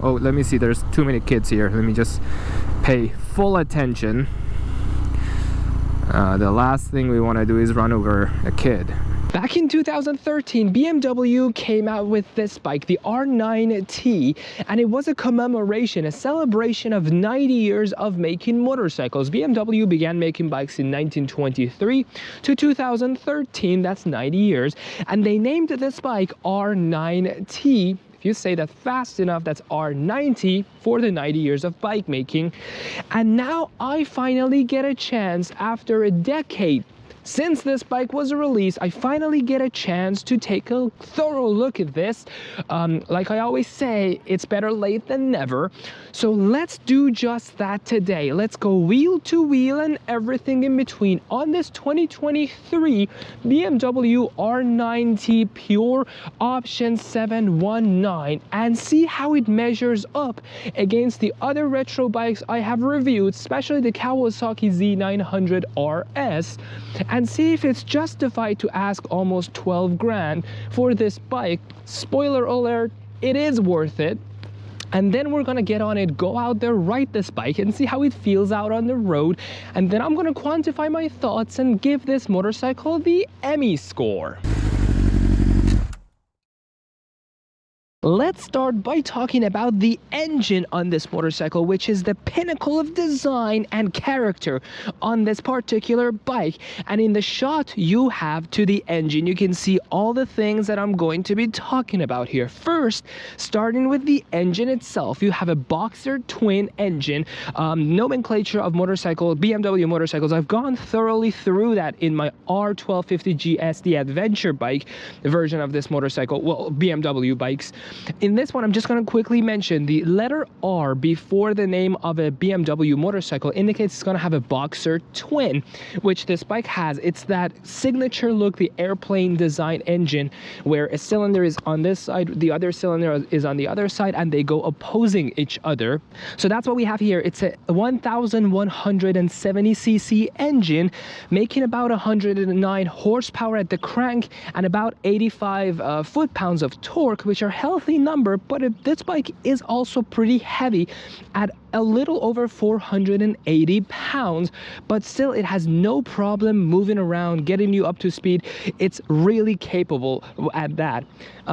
Oh, let me see, there's too many kids here. Let me just pay full attention. The last thing we want to do is run over a kid. Back in 2013, BMW came out with this bike, the R9T, and it was a commemoration, a celebration of 90 years of making motorcycles. BMW began making bikes in 1923 to 2013, that's 90 years, and they named this bike R9T. If you say that fast enough, that's R90 for the 90 years of bike making. And now I finally get a chance, after a decade since this bike was released, I finally get a chance to take a thorough look at this. Like I always say, it's better late than never. So let's do just that today. Let's go wheel to wheel and everything in between on this 2023 BMW R9T Pure Option 719 and see how it measures up against the other retro bikes I have reviewed, especially the Kawasaki Z900 RS, and see if it's justified to ask almost 12 grand for this bike. Spoiler alert, it is worth it. And then we're gonna get on it, go out there, ride this bike and see how it feels out on the road. And then I'm gonna quantify my thoughts and give this motorcycle the Emmy score. Let's start by talking about the engine on this motorcycle, which is the pinnacle of design and character on this particular bike. And in the shot you have to the engine, you can see all the things that I'm going to be talking about here. First, starting with the engine itself, you have a Boxer twin engine, nomenclature of motorcycle, BMW motorcycles. I've gone thoroughly through that in my R1250 GS, the adventure bike version of this motorcycle, well, BMW bikes. In this one, I'm just going to quickly mention the letter R before the name of a BMW motorcycle indicates it's going to have a Boxer twin, which this bike has. It's that signature look, the airplane design engine, where a cylinder is on this side, the other cylinder is on the other side, and they go opposing each other. So that's what we have here. It's a 1170cc engine, making about 109 horsepower at the crank and about 85 foot-pounds of torque, which are healthy number, but this bike is also pretty heavy at a little over 480 pounds, but still it has no problem moving around, getting you up to speed. It's really capable at that.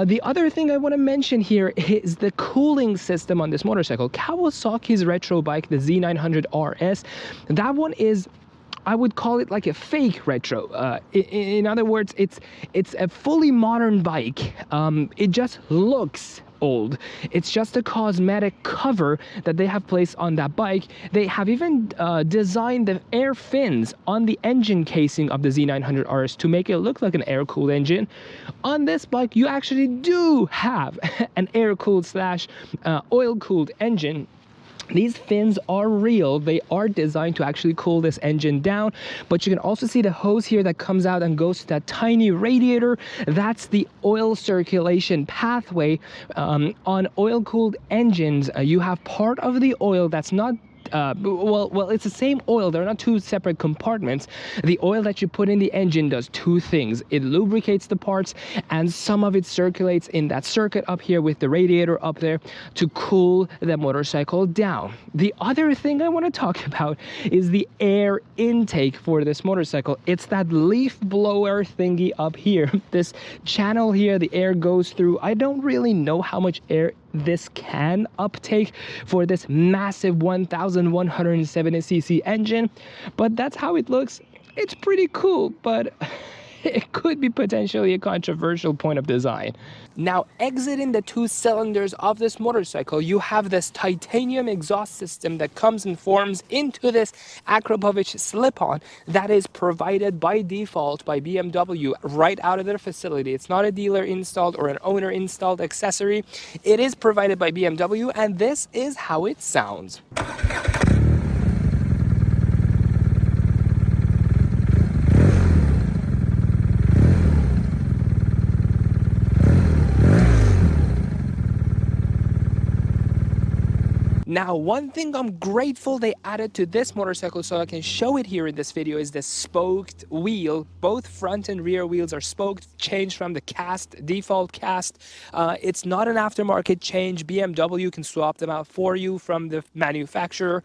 The other thing I want to mention here is the cooling system on this motorcycle. Kawasaki's retro bike, the Z900 RS, that one is, I would call it like a fake retro. In other words, it's a fully modern bike. It just looks old. It's just a cosmetic cover that they have placed on that bike. They have even designed the air fins on the engine casing of the Z900 RS to make it look like an air-cooled engine. On this bike, you actually do have an air-cooled slash oil-cooled engine. These fins are real. They are designed to actually cool this engine down, but you can also see the hose here that comes out and goes to that tiny radiator. That's the oil circulation pathway. On oil-cooled engines, you have part of the oil that's not well, it's the same oil. They're not two separate compartments. The oil that you put in the engine does two things. It lubricates the parts, and some of it circulates in that circuit up here with the radiator up there to cool the motorcycle down. The other thing I want to talk about is the air intake for this motorcycle. It's that leaf blower thingy up here. This channel here, the air goes through. I don't really know how much air this can uptake for this massive 1170cc engine, but that's how it looks. It's pretty cool, but it could be potentially a controversial point of design. Now, exiting the two cylinders of this motorcycle, you have this titanium exhaust system that comes and forms into this Akrapovic slip-on that is provided by default by BMW right out of their facility. It's not a dealer installed or an owner installed accessory. It is provided by BMW, and this is how it sounds. Now, one thing I'm grateful they added to this motorcycle so I can show it here in this video is the spoked wheel. Both front and rear wheels are spoked, changed from the default cast. It's not an aftermarket change. BMW can swap them out for you from the manufacturer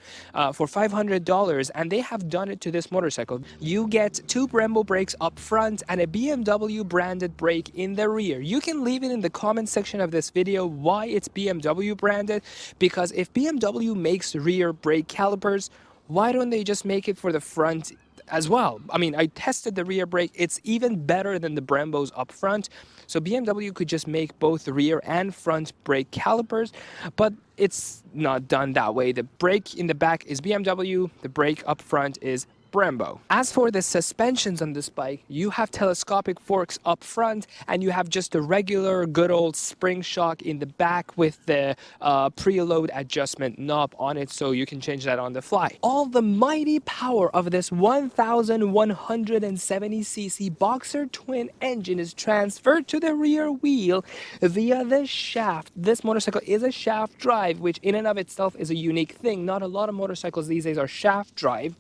for $500, and they have done it to this motorcycle. You get 2 Brembo brakes up front and a BMW branded brake in the rear. You can leave it in the comment section of this video why it's BMW branded, because if BMW makes rear brake calipers, why don't they just make it for the front as well? I mean, I tested the rear brake. It's even better than the Brembos up front. So BMW could just make both rear and front brake calipers, but it's not done that way. The brake in the back is BMW, the brake up front is Brembo. As for the suspensions on this bike, you have telescopic forks up front and you have just a regular good old spring shock in the back with the preload adjustment knob on it, so you can change that on the fly. All the mighty power of this 1170cc boxer twin engine is transferred to the rear wheel via the shaft. This motorcycle is a shaft drive, which in and of itself is a unique thing. Not a lot of motorcycles these days are shaft drive.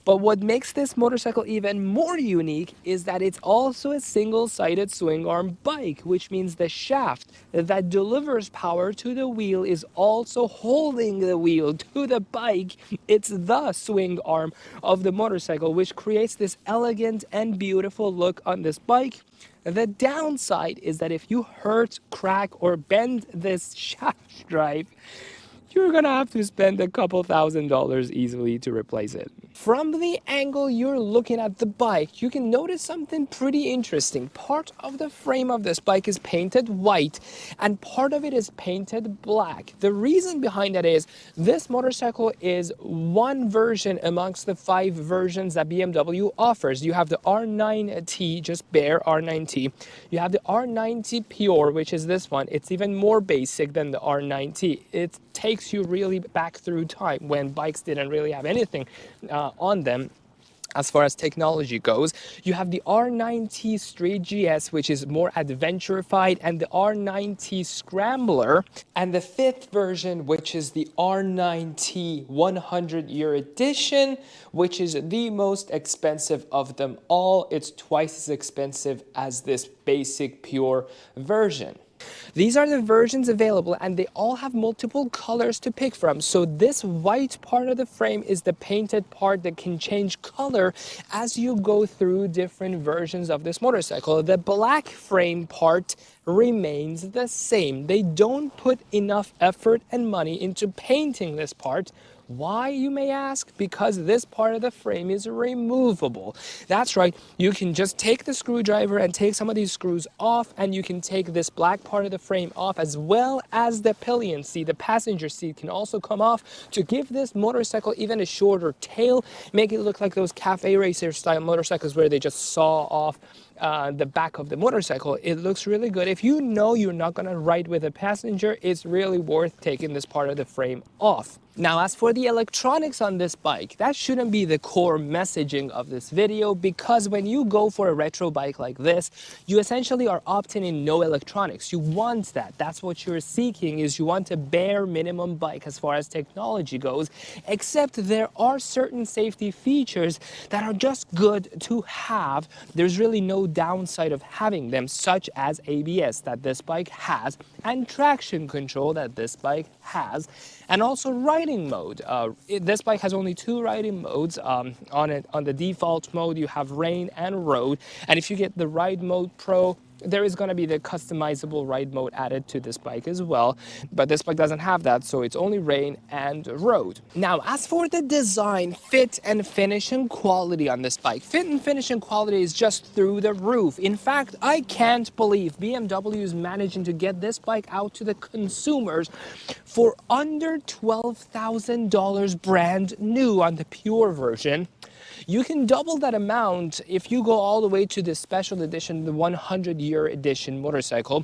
But what makes this motorcycle even more unique is that it's also a single-sided swing arm bike, which means the shaft that delivers power to the wheel is also holding the wheel to the bike. It's the swing arm of the motorcycle, which creates this elegant and beautiful look on this bike. The downside is that if you hurt, crack, or bend this shaft drive, you're gonna have to spend a couple $1,000s easily to replace it. From the angle you're looking at the bike, you can notice something pretty interesting. Part of the frame of this bike is painted white and part of it is painted black. The reason behind that is this motorcycle is one version amongst the 5 versions that BMW offers. You have the R9T, just bare R9T. You have the R9T Pure, which is this one. It's even more basic than the R9T. It takes you really back through time when bikes didn't really have anything on them as far as technology goes. You have the R9T Street GS, which is more adventurified, and the R9T Scrambler, and the 5th version, which is the R9T 100-year edition, which is the most expensive of them all. It's twice as expensive as this basic pure version. These are the versions available and they all have multiple colors to pick from. So this white part of the frame is the painted part that can change color as you go through different versions of this motorcycle. The black frame part remains the same. They don't put enough effort and money into painting this part. Why, you may ask? Because this part of the frame is removable. That's right, you can just take the screwdriver and take some of these screws off, and you can take this black part of the frame off, as well as the pillion seat. The passenger seat can also come off to give this motorcycle even a shorter tail, make it look like those cafe racer style motorcycles where they just saw off the back of the motorcycle. It looks really good. If you know you're not going to ride with a passenger, it's really worth taking this part of the frame off. Now, as for the electronics on this bike, that shouldn't be the core messaging of this video, because when you go for a retro bike like this, you essentially are opting in no electronics. You want that. That's what you're seeking, is you want a bare minimum bike as far as technology goes, except there are certain safety features that are just good to have. There's really no downside of having them, such as ABS that this bike has, and traction control that this bike has, and also riding mode. This bike has only 2 riding modes. On the default mode, you have rain and road, and if you get the ride mode pro, there is going to be the customizable ride mode added to this bike as well, but this bike doesn't have that, so it's only rain and road. Now, as for the design, fit and finish and quality on this bike, fit and finish and quality is just through the roof. In fact, I can't believe BMW is managing to get this bike out to the consumers for under $12,000 brand new on the pure version. You can double that amount if you go all the way to the special edition, the 100-year edition motorcycle.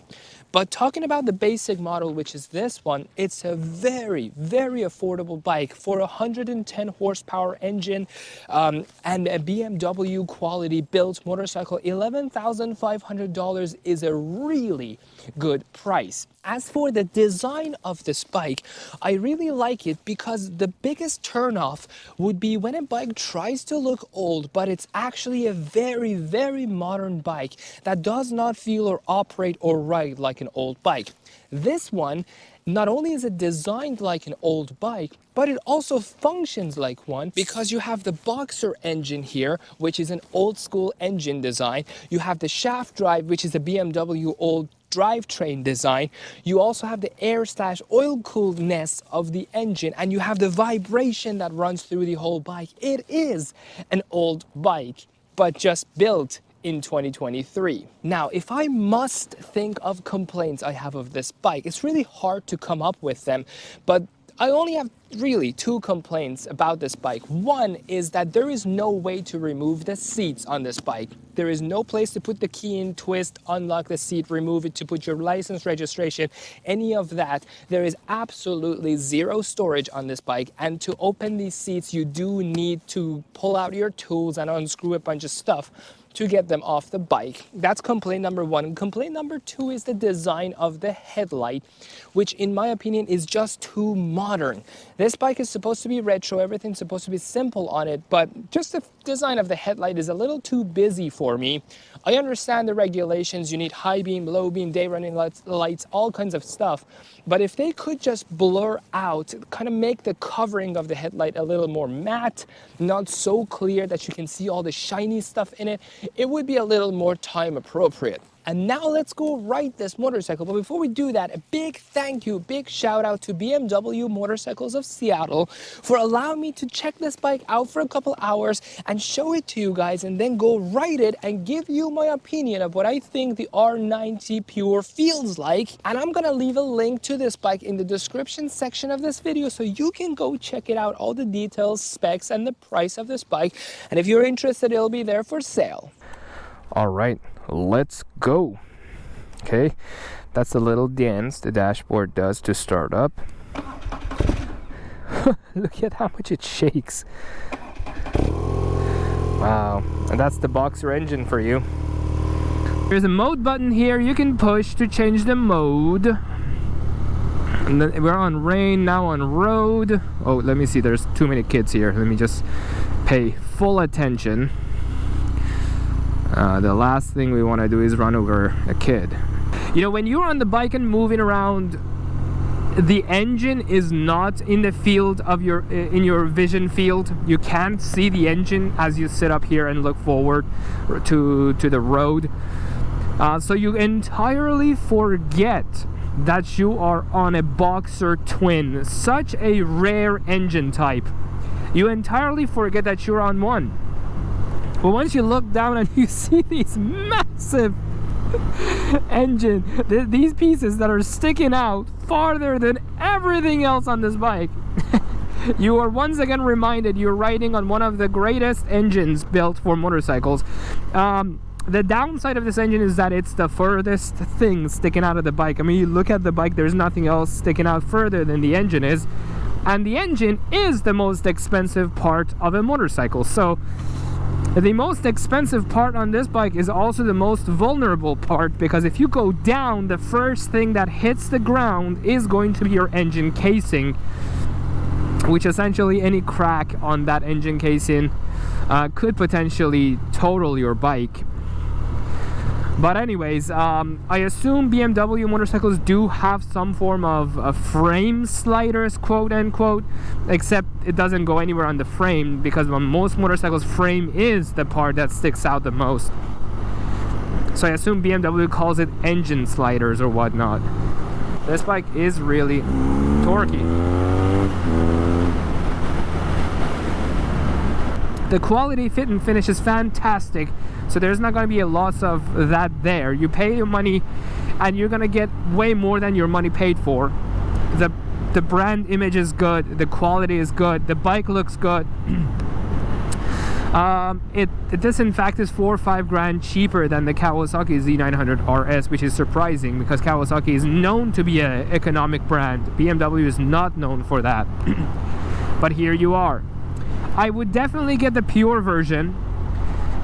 But talking about the basic model, which is this one, it's a very, very affordable bike for a 110 horsepower engine and a BMW quality built motorcycle. $11,500 is a really good price. As for the design of this bike, I really like it because the biggest turnoff would be when a bike tries to look old, but it's actually a very, very modern bike that does not feel or operate or ride like an old bike. This one, not only is it designed like an old bike, but it also functions like one because you have the Boxer engine here, which is an old school engine design. You have the shaft drive, which is a BMW old drivetrain design. You also have the air/oil-coolness of the engine, and you have the vibration that runs through the whole bike. It is an old bike, but just built in 2023. Now, if I must think of complaints I have of this bike, it's really hard to come up with them, but I only have really two complaints about this bike. One is that there is no way to remove the seats on this bike. There is no place to put the key in, twist, unlock the seat, remove it, to put your license, registration, any of that. There is absolutely zero storage on this bike, and to open these seats, you do need to pull out your tools and unscrew a bunch of stuff to get them off the bike. That's complaint number one. Complaint number two is the design of the headlight, which in my opinion is just too modern. This bike is supposed to be retro, everything's supposed to be simple on it, but just the design of the headlight is a little too busy for me. I understand the regulations, you need high beam, low beam, day running lights, all kinds of stuff, but if they could just blur out, kind of make the covering of the headlight a little more matte, not so clear that you can see all the shiny stuff in it, it would be a little more time appropriate. And now let's go ride this motorcycle. But before we do that, a big thank you, big shout out to BMW Motorcycles of Seattle for allowing me to check this bike out for a couple hours and show it to you guys, and then go ride it and give you my opinion of what I think the R90 Pure feels like. And I'm gonna leave a link to this bike in the description section of this video so you can go check it out, all the details, specs, and the price of this bike. And if you're interested, it'll be there for sale. All right, let's go. Okay, that's the little dance the dashboard does to start up. Look at how much it shakes. Wow, and that's the Boxer engine for you. There's a mode button here you can push to change the mode. And then we're on rain, now on road. Oh, let me see, there's too many kids here. Let me just pay full attention. The last thing we want to do is run over a kid. You know, when you're on the bike and moving around, the engine is not in the field of your in your vision field. You can't see the engine as you sit up here and look forward to the road. So you entirely forget that you are on a Boxer twin, such a rare engine type. You entirely forget that you're on one. But once you look down and you see these massive engine, these pieces that are sticking out farther than everything else on this bike, you are once again reminded you're riding on one of the greatest engines built for motorcycles. The downside of this engine is that it's the furthest thing sticking out of the bike. I mean, you look at the bike, there's nothing else sticking out further than the engine is. And the engine is the most expensive part of a motorcycle. So the most expensive part on this bike is also the most vulnerable part, because if you go down, the first thing that hits the ground is going to be your engine casing, which essentially any crack on that engine casing could potentially total your bike. But anyways, I assume BMW motorcycles do have some form of frame sliders, quote unquote, except it doesn't go anywhere on the frame, because on most motorcycles, frame is the part that sticks out the most. So I assume BMW calls it engine sliders or whatnot. This bike is really torquey. The quality, fit, and finish is fantastic, so there's not going to be a loss of that there. You pay your money and you're going to get way more than your money paid for. The brand image is good, the quality is good, the bike looks good. This in fact is 4 or 5 grand cheaper than the Kawasaki Z900 RS, which is surprising because Kawasaki is known to be an economic brand. BMW is not known for that. But here you are. I would definitely get the Pure version,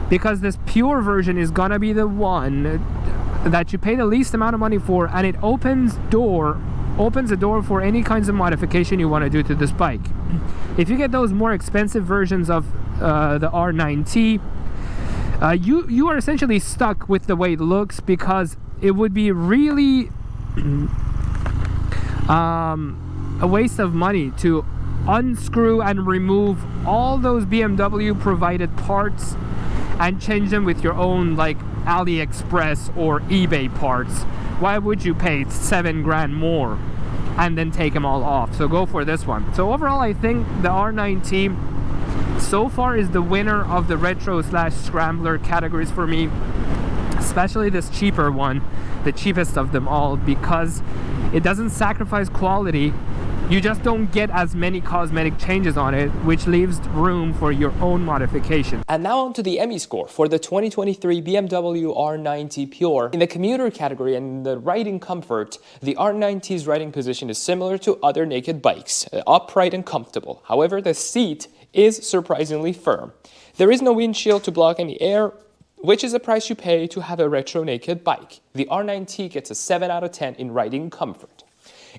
because this Pure version is gonna be the one that you pay the least amount of money for, and it opens the door for any kinds of modification you want to do to this bike. If you get those more expensive versions of the R9T, you are essentially stuck with the way it looks, because it would be really a waste of money to unscrew and remove all those BMW provided parts and change them with your own like AliExpress or eBay parts. Why would you pay 7 grand more and then take them all off? So go for this one. So overall, I think the R9T so far is the winner of the retro / scrambler categories for me, especially this cheaper one, the cheapest of them all, because it doesn't sacrifice quality. You just don't get as many cosmetic changes on it, which leaves room for your own modification. And now on to the Emmy Score for the 2023 BMW R9T Pure. In the commuter category and the riding comfort, the R9T's riding position is similar to other naked bikes, upright and comfortable. However, the seat is surprisingly firm. There is no windshield to block any air, which is the price you pay to have a retro naked bike. The R9T gets a 7 out of 10 in riding comfort.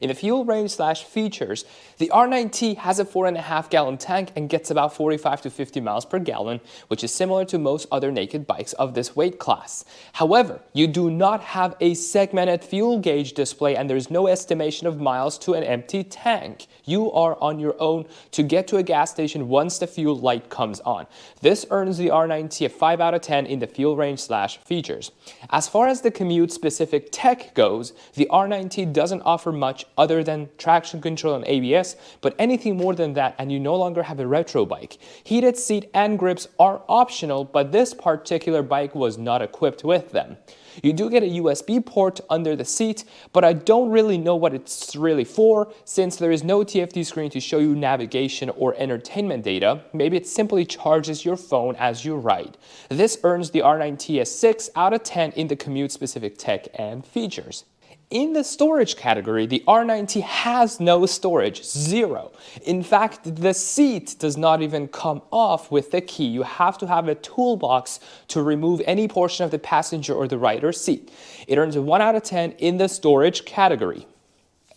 In the fuel range / features, the R9T has a 4.5 gallon tank and gets about 45 to 50 miles per gallon, which is similar to most other naked bikes of this weight class. However, you do not have a segmented fuel gauge display, and there's no estimation of miles to an empty tank. You are on your own to get to a gas station once the fuel light comes on. This earns the R9T a 5 out of 10 in the fuel range / features. As far as the commute specific tech goes, the R9T doesn't offer much other than traction control and ABS, but anything more than that and you no longer have a retro bike. Heated seat and grips are optional, but this particular bike was not equipped with them. You do get a USB port under the seat, but I don't really know what it's really for, since there is no TFT screen to show you navigation or entertainment data. Maybe it simply charges your phone as you ride. This earns the R9T a 6 out of 10 in the commute specific tech and features. In the storage category, the R9T has no storage, 0. In fact, the seat does not even come off with the key. You have to have a toolbox to remove any portion of the passenger or the rider's seat. It earns a 1 out of 10 in the storage category.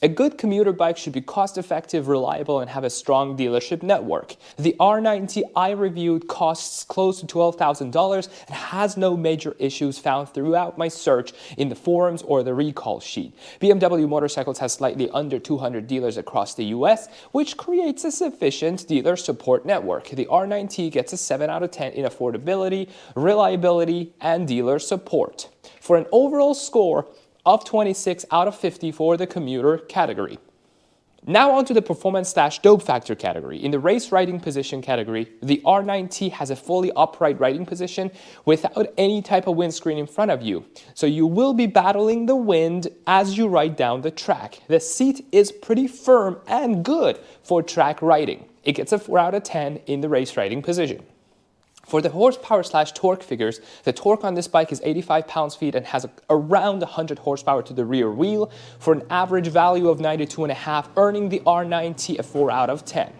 A good commuter bike should be cost-effective, reliable, and have a strong dealership network. The R9T I reviewed costs close to $12,000 and has no major issues found throughout my search in the forums or the recall sheet. BMW Motorcycles has slightly under 200 dealers across the US, which creates a sufficient dealer support network. The R9T gets a 7 out of 10 in affordability, reliability, and dealer support, for an overall score of 26 out of 50 for the commuter category. Now on to the performance / dope factor category. In the race riding position category, the R9T has a fully upright riding position without any type of windscreen in front of you. So you will be battling the wind as you ride down the track. The seat is pretty firm and good for track riding. It gets a 4 out of 10 in the race riding position. For the horsepower / torque figures, the torque on this bike is 85 pounds-feet and has around 100 horsepower to the rear wheel, for an average value of 92.5, earning the R9T a 4 out of 10.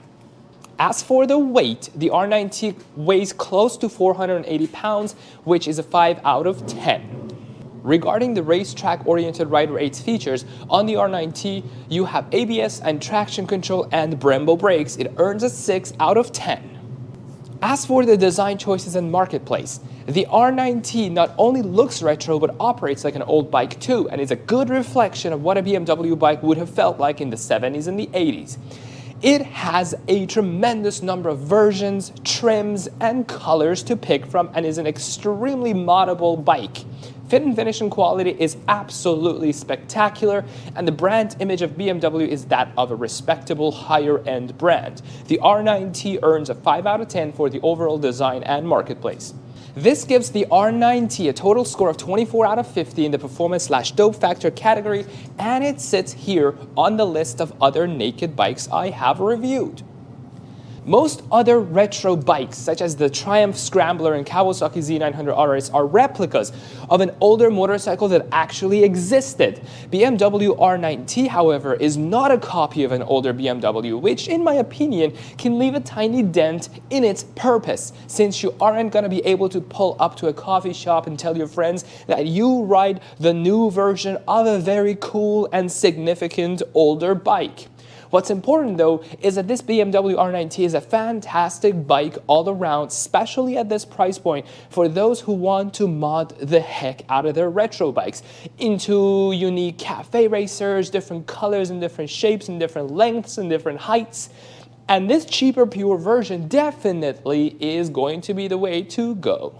As for the weight, the R9T weighs close to 480 pounds, which is a 5 out of 10. Regarding the racetrack-oriented rider aids features, on the R9T, you have ABS and traction control and Brembo brakes. It earns a 6 out of 10. As for the design choices and marketplace, the R9T not only looks retro but operates like an old bike too, and is a good reflection of what a BMW bike would have felt like in the 70s and the 80s. It has a tremendous number of versions, trims, and colors to pick from, and is an extremely moddable bike. Fit and finish and quality is absolutely spectacular, and the brand image of BMW is that of a respectable higher-end brand. The R9T earns a 5 out of 10 for the overall design and marketplace. This gives the R9T a total score of 24 out of 50 in the performance / dope factor category, and it sits here on the list of other naked bikes I have reviewed. Most other retro bikes, such as the Triumph Scrambler and Kawasaki Z900 RS, are replicas of an older motorcycle that actually existed. BMW R9T, however, is not a copy of an older BMW, which, in my opinion, can leave a tiny dent in its purpose, since you aren't going to be able to pull up to a coffee shop and tell your friends that you ride the new version of a very cool and significant older bike. What's important though is that this BMW R9T is a fantastic bike all around, especially at this price point, for those who want to mod the heck out of their retro bikes into unique cafe racers, different colors and different shapes and different lengths and different heights. And this cheaper pure version definitely is going to be the way to go.